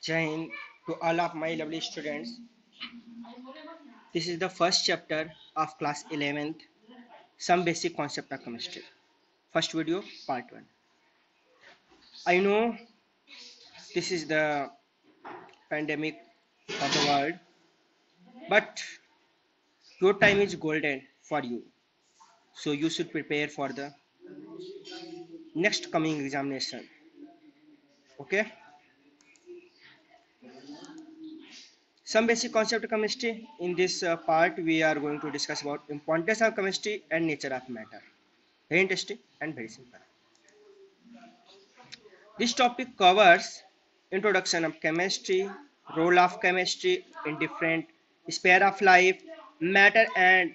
Jai Hind to all of my lovely students. This is the first chapter of class 11th, some basic concept of chemistry. First video, part 1. I know this is the pandemic of the world, but your time is golden for you. So you should prepare for the next coming examination. Okay? Some basic concept of chemistry. In this part, we are going to discuss about importance of chemistry and nature of matter. Very interesting and very simple. This topic covers introduction of chemistry, role of chemistry in different sphere of life, matter and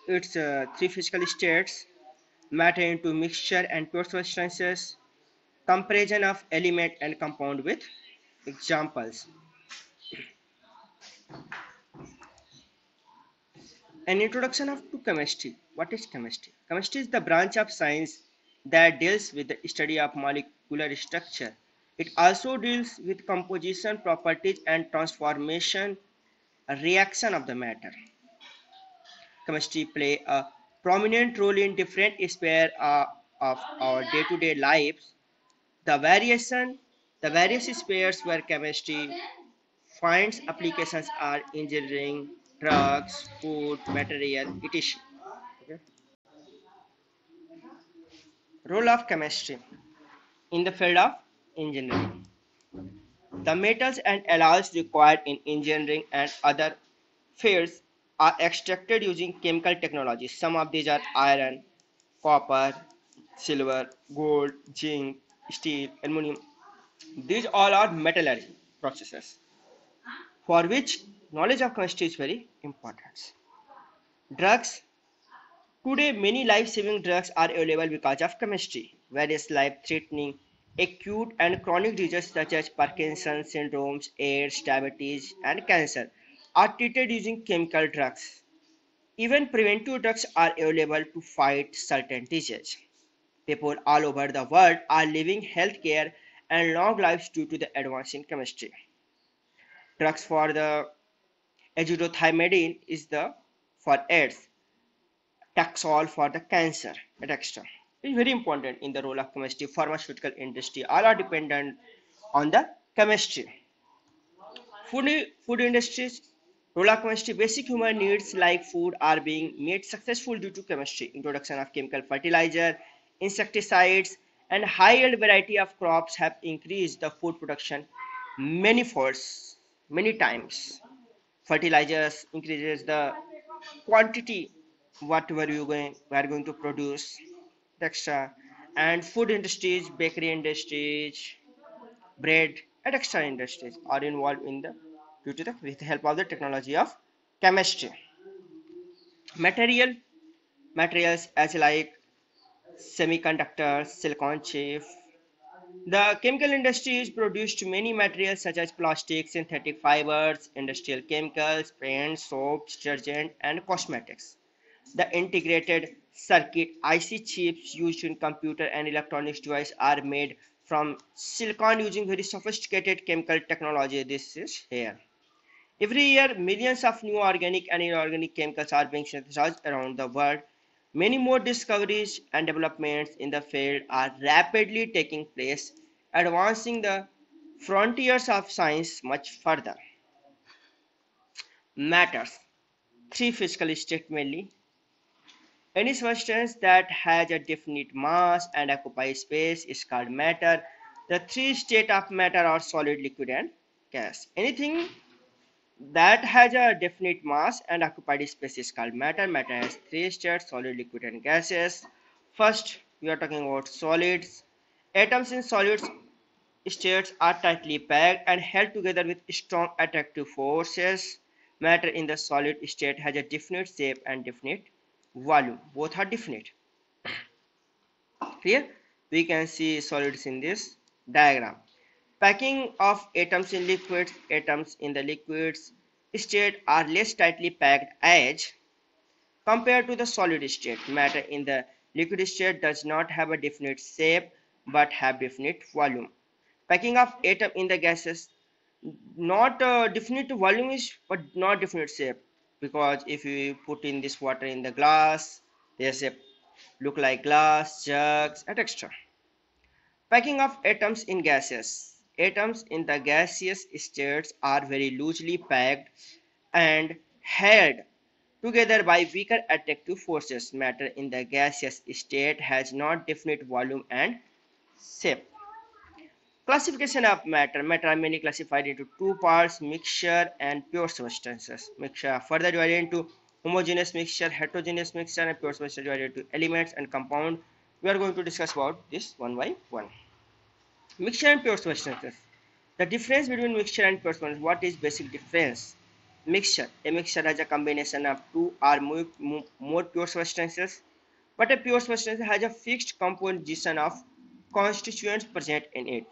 its three physical states, matter into mixture and pure substances, comparison of element and compound with examples. An introduction of to chemistry. What is chemistry? Chemistry is the branch of science that deals with the study of molecular structure. It also deals with composition, properties, and transformation reaction of the matter. Chemistry play a prominent role in different spheres of our day-to-day lives. The variation, the various spheres where chemistry finds applications are engineering, drugs, food, material, etc. Okay. Role of chemistry in the field of engineering. The metals and alloys required in engineering and other fields are extracted using chemical technologies. Some of these are iron, copper, silver, gold, zinc, steel, aluminum. These all are metallurgy processes for which knowledge of chemistry is very important. Drugs. Today, many life-saving drugs are available because of chemistry. Various life-threatening, acute and chronic diseases such as Parkinson's syndromes, AIDS, diabetes, and cancer are treated using chemical drugs. Even preventive drugs are available to fight certain diseases. People all over the world are living healthcare and long lives due to the advance in chemistry. Drugs for the azithromycin is the for AIDS, Taxol for the cancer, etc. It is very important in the role of chemistry. Pharmaceutical industry all are dependent on the chemistry. Food industries role of chemistry. Basic human needs like food are being made successful due to chemistry. Introduction of chemical fertilizer, insecticides, and high yield variety of crops have increased the food production many folds, many times. Fertilizers increases the quantity whatever we are going to produce extra, and food industries, bakery industries, bread and extra industries are involved in the due to the with the help of the technology of chemistry. Materials as like semiconductors, silicon chip. The chemical industry has produced many materials such as plastic, synthetic fibers, industrial chemicals, paint, soap, detergent, and cosmetics. The integrated circuit IC chips used in computer and electronics devices are made from silicon using very sophisticated chemical technology. This is here. Every year, millions of new organic and inorganic chemicals are being synthesized around the world. Many more discoveries and developments in the field are rapidly taking place, advancing the frontiers of science much further. Matters. Three physical states mainly. Any substance that has a definite mass and occupies space is called matter. The three states of matter are solid, liquid, and gas. Anything that has a definite mass and occupied space is called matter. Matter has three states: solid, liquid, and gases. First, we are talking about solids. Atoms in solids states are tightly packed and held together with strong attractive forces. Matter in the solid state has a definite shape and definite volume. Both are definite. Here we can see solids in this diagram. Packing of atoms in liquids. Atoms in the liquids state are less tightly packed as compared to the solid state. Matter in the liquid state does not have a definite shape but have definite volume. Packing of atom in the gases. not definite volume is but not definite shape, because if you put in this water in the glass, their shape look like glass, jugs, and extra. Packing of atoms in gases. Atoms in the gaseous states are very loosely packed and held together by weaker attractive forces. Matter in the gaseous state has not definite volume and shape. Classification of matter. Matter are mainly classified into two parts, mixture and pure substances. Mixture are further divided into homogeneous mixture, heterogeneous mixture, and pure substance divided into elements and compound. We are going to discuss about this one by one. Mixture and pure substances. The difference between mixture and pure substances. What is basic difference? Mixture. A mixture has a combination of two or more pure substances, but a pure substance has a fixed composition of constituents present in it.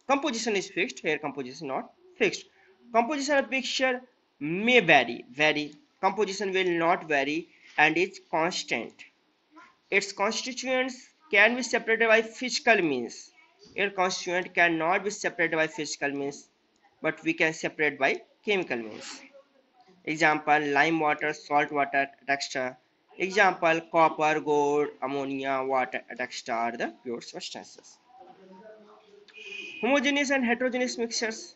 Composition is fixed, here composition not fixed. Composition of mixture may vary. Composition will not vary and is constant. Its constituents can be separated by physical means. A constituent cannot be separated by physical means, but we can separate by chemical means. Example, lime water, salt water, etc. Example, copper, gold, ammonia, water, etc. are the pure substances. Homogeneous and heterogeneous mixtures.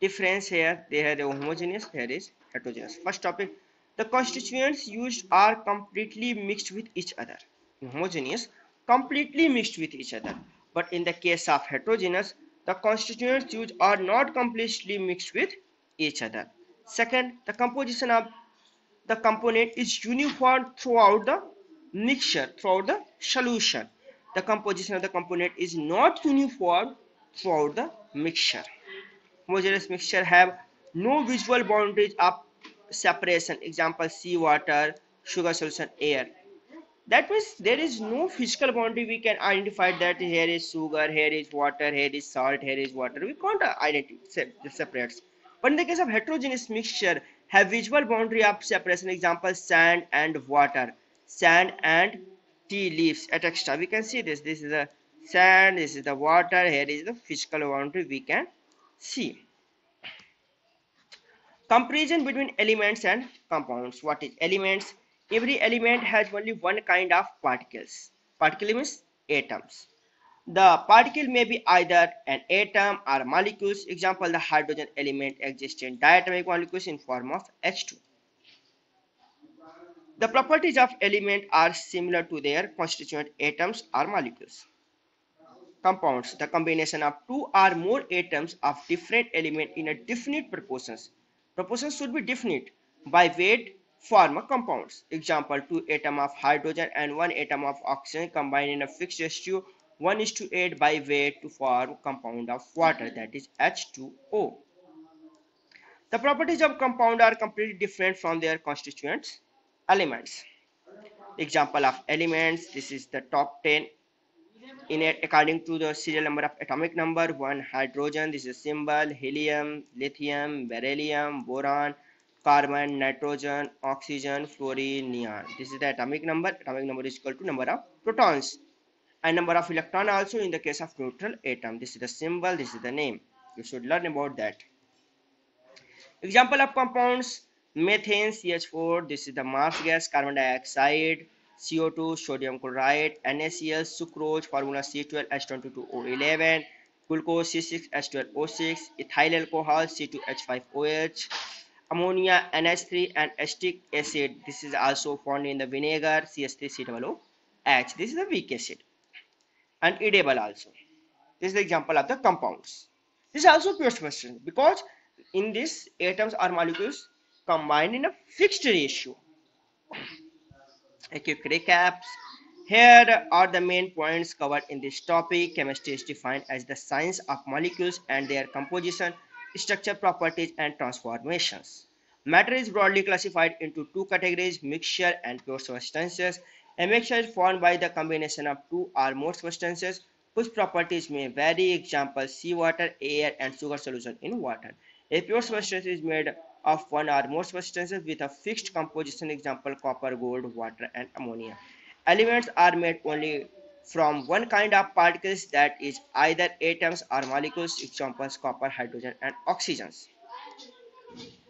Difference here, they have the homogeneous, here is heterogeneous. First topic, the constituents used are completely mixed with each other. In homogeneous, completely mixed with each other, but in the case of heterogeneous, the constituents used are not completely mixed with each other. Second, the composition of the component is uniform throughout the mixture, throughout the solution. The composition of the component is not uniform throughout the mixture. Homogeneous mixture have no visual boundaries of separation. Example, sea water, sugar solution, air. That means there is no physical boundary we can identify that here is sugar, here is water, here is salt, here is water. We can't identify the separates. But in the case of heterogeneous mixture, have visual boundary of separation. Example, sand and water, sand and tea leaves, etc. We can see this. This is the sand, this is the water, here is the physical boundary we can see. Comparison between elements and compounds. What is elements? Every element has only one kind of particles. Particle means atoms. The particle may be either an atom or molecules. Example, the hydrogen element exists in diatomic molecules in form of H2. The properties of element are similar to their constituent atoms or molecules. Compounds, the combination of two or more atoms of different element in a definite proportions. Proportions should be definite. By weight form compounds. Example, two atom of hydrogen and one atom of oxygen combined in a fixed ratio 1:8 by weight to form compound of water, that is H2O. The properties of compound are completely different from their constituents elements. Example of elements, this is the top 10 in it according to the serial number of atomic number. One, hydrogen, this is symbol, helium, lithium, beryllium, boron, carbon, nitrogen, oxygen, fluorine, neon. This is the atomic number. Atomic number is equal to number of protons and number of electron also in the case of neutral atom. This is the symbol, this is the name. You should learn about that. Example of compounds, methane, CH4, this is the Mars gas, carbon dioxide, CO2, sodium chloride, NaCl, sucrose, formula C12H22O11, glucose C6H12O6, ethyl alcohol C2H5OH, ammonia NH3 and acetic acid. This is also found in the vinegar CH3COOH. This is the weak acid and edible also. This is the example of the compounds. This is also pure substance because in this atoms or molecules combined in a fixed ratio. A quick recaps. Here are the main points covered in this topic. Chemistry is defined as the science of molecules and their composition, structure, properties, and transformations. Matter is broadly classified into two categories, mixture and pure substances. A mixture is formed by the combination of two or more substances whose properties may vary. Example, seawater, air, and sugar solution in water. A pure substance is made of one or more substances with a fixed composition. Example, copper, gold, water, and ammonia. Elements are made only from one kind of particles, that is either atoms or molecules, examples copper, hydrogen and oxygens.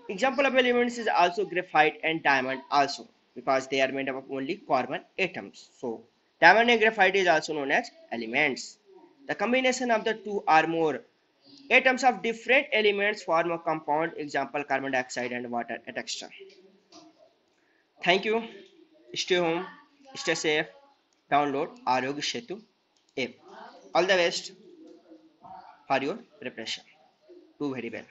Example of elements is also graphite and diamond also, because they are made up of only carbon atoms. So diamond and graphite is also known as elements. The combination of the two or more atoms of different elements form a compound, example carbon dioxide and water, etc. Thank you. Stay home, stay safe, download Arogya Setu app. All the best for your preparation. Do very well.